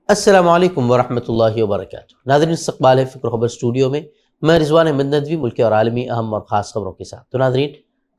السلام علیکم ورحمۃ اللہ وبرکاتہ۔ ناظرین، استقبال ہے فکر خبر اسٹوڈیو میں رضوان احمد ندوی ملکی اور عالمی اہم اور خاص خبروں کے ساتھ۔ تو ناظرین،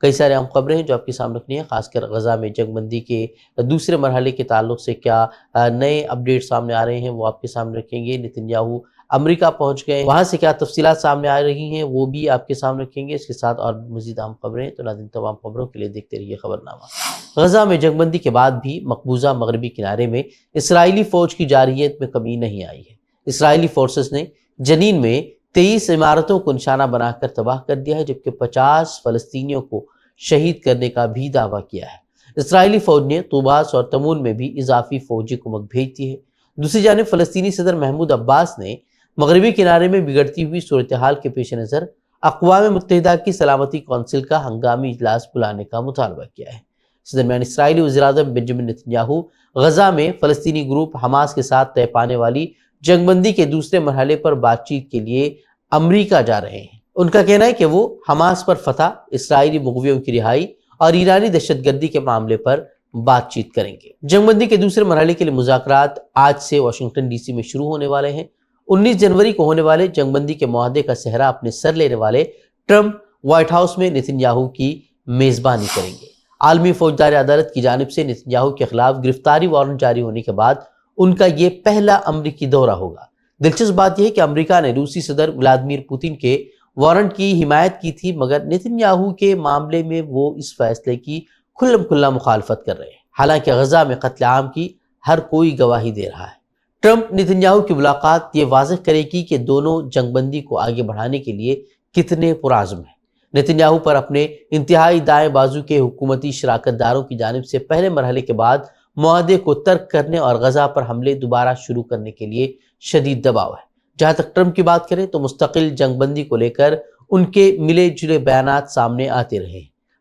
کئی سارے اہم خبریں ہیں جو آپ کے سامنے رکھنی ہیں، خاص کر غزہ میں جنگ بندی کے دوسرے مرحلے کے تعلق سے کیا نئے اپڈیٹ سامنے آ رہے ہیں وہ آپ کے سامنے رکھیں گے۔ نتنیاہو امریکہ پہنچ گئے، وہاں سے کیا تفصیلات سامنے آ رہی ہیں وہ بھی آپ کے سامنے رکھیں گے، اس کے ساتھ اور مزید اہم خبریں۔ تو ناظرین، تمام خبروں کے لیے دیکھتے رہیے خبرنامہ۔ غزہ میں جنگ بندی کے بعد بھی مقبوضہ مغربی کنارے میں اسرائیلی فوج کی جارحیت میں کمی نہیں آئی ہے۔ اسرائیلی فورسز نے جنین میں 23 عمارتوں کو نشانہ بنا کر تباہ کر دیا ہے، جبکہ 50 فلسطینیوں کو شہید کرنے کا بھی دعویٰ کیا ہے۔ اسرائیلی فوج نے طوباس اور تمون میں بھی اضافی فوجی کمک بھیج دی ہے۔ دوسری جانب فلسطینی صدر محمود عباس نے مغربی کنارے میں بگڑتی ہوئی صورتحال کے پیش نظر اقوام متحدہ کی سلامتی کونسل کا ہنگامی اجلاس بلانے کا مطالبہ کیا ہے۔ اس درمیان اسرائیلی وزیر اعظم بنجامن نتنیاہو غزہ میں فلسطینی گروپ حماس کے ساتھ طے پانے والی جنگ بندی کے دوسرے مرحلے پر بات چیت کے لیے امریکہ جا رہے ہیں۔ ان کا کہنا ہے کہ وہ حماس پر فتح، اسرائیلی مغویوں کی رہائی اور ایرانی دہشت گردی کے معاملے پر بات چیت کریں گے۔ جنگ بندی کے دوسرے مرحلے کے لیے مذاکرات آج سے واشنگٹن ڈی سی میں شروع ہونے والے ہیں۔ 19 جنوری کو ہونے والے جنگ بندی کے معاہدے کا صحرا اپنے سر لینے والے ٹرمپ وائٹ ہاؤس میں نتنیاہو کی میزبانی کریں گے۔ عالمی فوجدار عدالت کی جانب سے نتنیاہو کے خلاف گرفتاری وارنٹ جاری ہونے کے بعد ان کا یہ پہلا امریکی دورہ ہوگا۔ دلچسپ بات یہ ہے کہ امریکہ نے روسی صدر ولادیمیر پوتن کے وارنٹ کی حمایت کی تھی، مگر نتنیاہو کے معاملے میں وہ اس فیصلے کی کھلم کھلا مخالفت کر رہے ہیں، حالانکہ غزہ میں قتل عام کی ہر کوئی گواہی دے رہا ہے۔ ٹرمپ نتنیاہو کی ملاقات یہ واضح کرے گی کہ دونوں جنگ بندی کو آگے بڑھانے کے لیے کتنے پرعزم ہیں۔ نتنیاہو پر اپنے انتہائی دائیں بازو کے حکومتی شراکت داروں کی جانب سے پہلے مرحلے کے بعد معاہدے کو ترک کرنے اور غزہ پر حملے دوبارہ شروع کرنے کے لیے شدید دباؤ ہے۔ جہاں تک ٹرمپ کی بات کریں تو مستقل جنگ بندی کو لے کر ان کے ملے جلے بیانات سامنے آتے رہے۔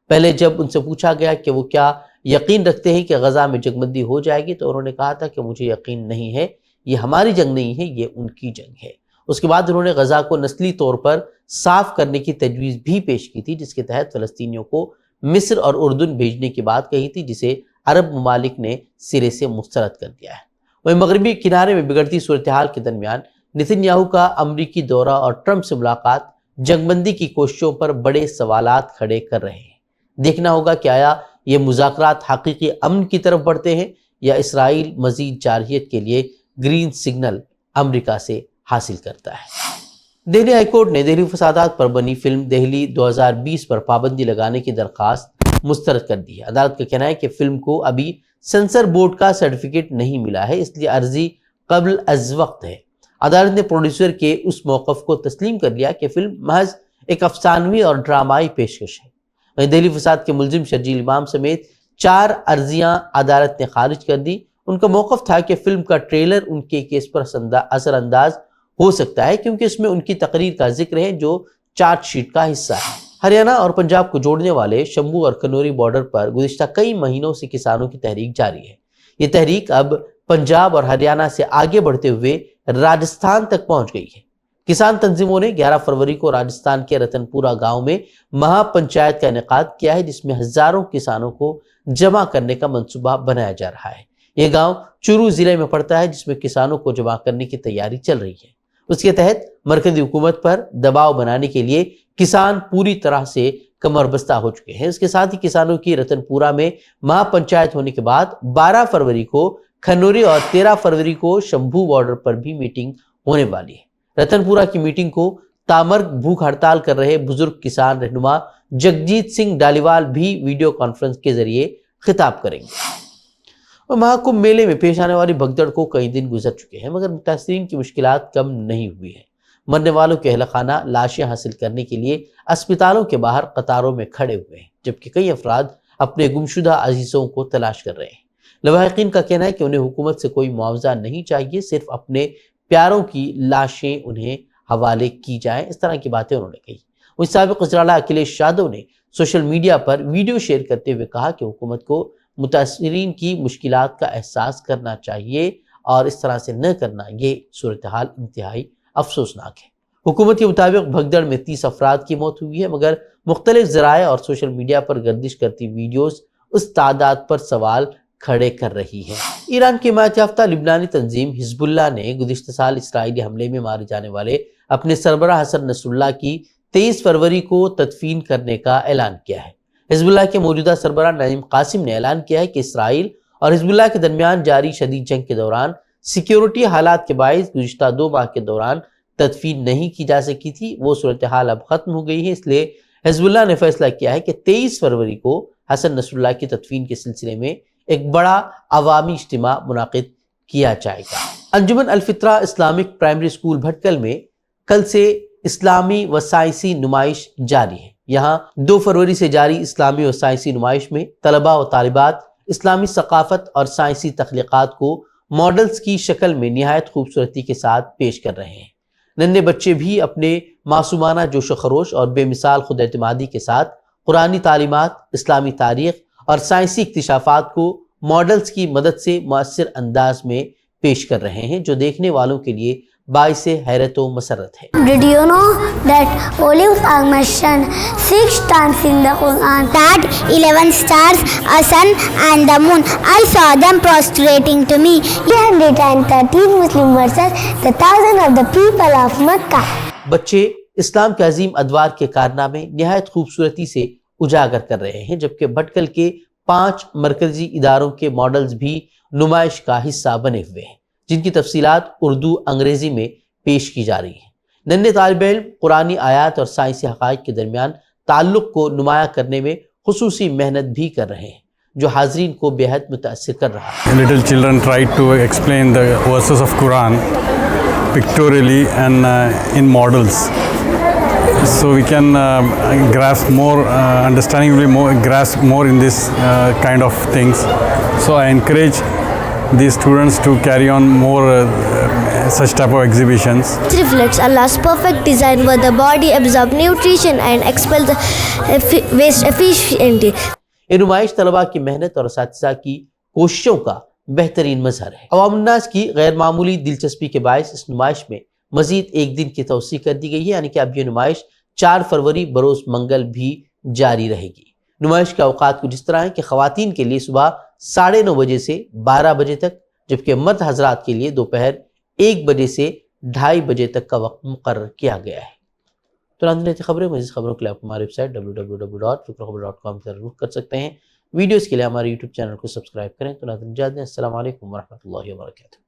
پہلے جب ان سے پوچھا گیا کہ وہ کیا یقین رکھتے ہیں کہ غزہ میں جنگ بندی ہو جائے گی تو انہوں نے کہا تھا کہ مجھے یقین نہیں ہے، یہ ہماری جنگ نہیں ہے، یہ ان کی جنگ ہے۔ اس کے بعد انہوں نے غزہ کو نسلی طور پر صاف کرنے کی تجویز بھی پیش کی تھی، جس کے تحت فلسطینیوں کو مصر اور اردن بھیجنے کی بات کہی تھی، جسے عرب ممالک نے سرے سے مسترد کر دیا ہے۔ وہیں مغربی کنارے میں بگڑتی صورتحال کے درمیان نتنیاہو کا امریکی دورہ اور ٹرمپ سے ملاقات جنگ بندی کی کوششوں پر بڑے سوالات کھڑے کر رہے ہیں۔ دیکھنا ہوگا کہ آیا یہ مذاکرات حقیقی امن کی طرف بڑھتے ہیں یا اسرائیل مزید جارحیت کے لیے گرین سگنل امریکہ سے حاصل کرتا ہے۔ دہلی ہائی کورٹ نے دہلی فسادات پر بنی فلم دہلی 2020 پر پابندی لگانے کی درخواست مسترد کر دی ہے۔ عدالت کا کہنا ہے کہ فلم کو ابھی سینسر بورڈ کا سرٹیفکیٹ نہیں ملا ہے، اس لیے عرضی قبل از وقت ہے۔ عدالت نے پروڈیوسر کے اس موقف کو تسلیم کر لیا کہ فلم محض ایک افسانوی اور ڈرامائی پیشکش ہے۔ وہیں دہلی فساد کے ملزم شرجیل امام سمیت 4 عرضیاں عدالت نے خارج کر دی۔ ان کا موقف تھا کہ فلم کا ٹریلر ان کے کیس پر اثر انداز ہو سکتا ہے کیونکہ اس میں ان کی تقریر کا ذکر ہے جو چارج شیٹ کا حصہ ہے۔ ہریانہ اور پنجاب کو جوڑنے والے شمبھو اور کنوری بارڈر پر گزشتہ کئی مہینوں سے کسانوں کی تحریک جاری ہے۔ یہ تحریک اب پنجاب اور ہریانہ سے آگے بڑھتے ہوئے راجستھان تک پہنچ گئی ہے۔ کسان تنظیموں نے 11 فروری کو راجستھان کے رتن پورہ گاؤں میں مہا پنچایت کا انعقاد کیا ہے، جس میں ہزاروں کسانوں کو جمع کرنے کا منصوبہ بنایا جا رہا ہے۔ یہ گاؤں چورو ضلع میں پڑتا ہے، جس میں کسانوں کو جمع کرنے کی تیاری چل رہی ہے۔ اس کے تحت مرکزی حکومت پر دباؤ بنانے کے لیے کسان پوری طرح سے کمر بستہ ہو چکے ہیں۔ اس کے ساتھ ہی کسانوں کی رتن پورہ میں مہا پنچایت ہونے کے بعد 12 فروری کو کھنوری اور 13 فروری کو شمبھو بارڈر پر بھی میٹنگ ہونے والی ہے۔ رتن پورہ کی میٹنگ کو تامرگ بھوک ہڑتال کر رہے بزرگ کسان رہنما جگجیت سنگھ ڈالیوال بھی ویڈیو کانفرنس کے ذریعے خطاب کریں گے۔ مہاکمبھ میلے میں پیش آنے والی بھگدڑ کو کئی دن گزر چکے ہیں، مگر متاثرین کی مشکلات کم نہیں ہوئی ہیں۔ مرنے والوں کے اہل خانہ لاشیں حاصل کرنے کے لیے اسپتالوں کے باہر قطاروں میں کھڑے ہوئے ہیں، جبکہ کئی افراد اپنے گمشدہ عزیزوں کو تلاش کر رہے ہیں۔ لواحقین کا کہنا ہے کہ انہیں حکومت سے کوئی معاوضہ نہیں چاہیے، صرف اپنے پیاروں کی لاشیں انہیں حوالے کی جائیں۔ اس طرح کی باتیں انہوں نے کہی۔ وہیں سابق وزیر اعلیٰ اکھلیش یادو نے سوشل میڈیا پر ویڈیو شیئر کرتے ہوئے کہا کہ حکومت کو متاثرین کی مشکلات کا احساس کرنا چاہیے اور اس طرح سے نہ کرنا یہ صورتحال انتہائی افسوسناک ہے۔ حکومت کے مطابق بھگدڑ میں 30 افراد کی موت ہوئی ہے، مگر مختلف ذرائع اور سوشل میڈیا پر گردش کرتی ویڈیوز اس تعداد پر سوال کھڑے کر رہی ہے۔ ایران کی حمایت یافتہ لبنانی تنظیم حزب اللہ نے گزشتہ سال اسرائیلی حملے میں مارے جانے والے اپنے سربراہ حسن نصر اللہ کی 23 فروری کو تدفین کرنے کا اعلان کیا ہے۔ حزب اللہ کے موجودہ سربراہ نعیم قاسم نے اعلان کیا ہے کہ اسرائیل اور حزب اللہ کے درمیان جاری شدید جنگ کے دوران سیکیورٹی حالات کے باعث گزشتہ 2 ماہ کے دوران تدفین نہیں کی جا سکی تھی، وہ صورتحال اب ختم ہو گئی ہے، اس لیے حزب اللہ نے فیصلہ کیا ہے کہ 23 فروری کو حسن نصر اللہ کی تدفین کے سلسلے میں ایک بڑا عوامی اجتماع منعقد کیا جائے گا۔ انجمن الفطرہ اسلامک پرائمری اسکول بھٹکل میں کل سے اسلامی و سائنسی نمائش جاری ہے۔ یہاں 2 فروری سے جاری اسلامی و سائنسی نمائش میں طلباء و طالبات اسلامی ثقافت اور سائنسی تخلیقات کو ماڈلز کی شکل میں نہایت خوبصورتی کے ساتھ پیش کر رہے ہیں۔ ننھے بچے بھی اپنے معصومانہ جوش و خروش اور بے مثال خود اعتمادی کے ساتھ قرآنی تعلیمات، اسلامی تاریخ اور سائنسی اکتشافات کو ماڈلز کی مدد سے مؤثر انداز میں پیش کر رہے ہیں، جو دیکھنے والوں کے لیے باعث حیرت و مسرت ہے۔ Did you know that olives are mentioned 6 times in the Quran? That 11 stars, a sun and the moon, I saw them prostrating to me. 313 Muslim verses, the thousand of the people of Makkah. بچے اسلام کے عظیم ادوار کے کارنامے نہایت خوبصورتی سے اجاگر کر رہے ہیں، جبکہ بھٹکل کے 5 مرکزی اداروں کے ماڈلز بھی نمائش کا حصہ بنے ہوئے ہیں، جن کی تفصیلات اردو انگریزی میں پیش کی جا رہی ہیں۔ ننھے طالب علم قرآنی آیات اور سائنسی حقائق کے درمیان تعلق کو نمایاں کرنے میں خصوصی محنت بھی کر رہے ہیں، جو حاضرین کو بے حد متاثر کر رہا ہے۔ Little children tried to explain the verses of Quran pictorially and in models, so we can grasp more grasp more in this kind of things. So I encourage these students to carry on more such type of exhibitions. It reflects Allah's perfect design where the body absorbs nutrition and expels the waste efficiently. یہ نمائش طلباء کی محنت اور اساتذہ کی کوششوں کا بہترین مظہر ہے۔ عوام الناس کی غیر معمولی دلچسپی کے باعث اس نمائش میں مزید ایک دن کی توسیع کر دی گئی ہے، یعنی کہ اب یہ نمائش 4 فروری بروز منگل بھی جاری رہے گی۔ نمائش کے اوقات کچھ اس طرح ہیں کہ خواتین کے لیے صبح 9:30 بجے سے 12 بجے تک، جبکہ مرد حضرات کے لیے دوپہر 1 بجے سے 2:30 بجے تک کا وقت مقرر کیا گیا ہے۔ تو ناظرین خبریں، مزید خبروں کے لیے آپ ہماری ویب سائٹ www.fikrkhabar.com پر رخ کر سکتے ہیں۔ ویڈیوز کے لیے ہمارے یوٹیوب چینل کو سبسکرائب کریں۔ تو ناظرین اجازت دیں، السلام علیکم ورحمۃ اللہ وبرکاتہ۔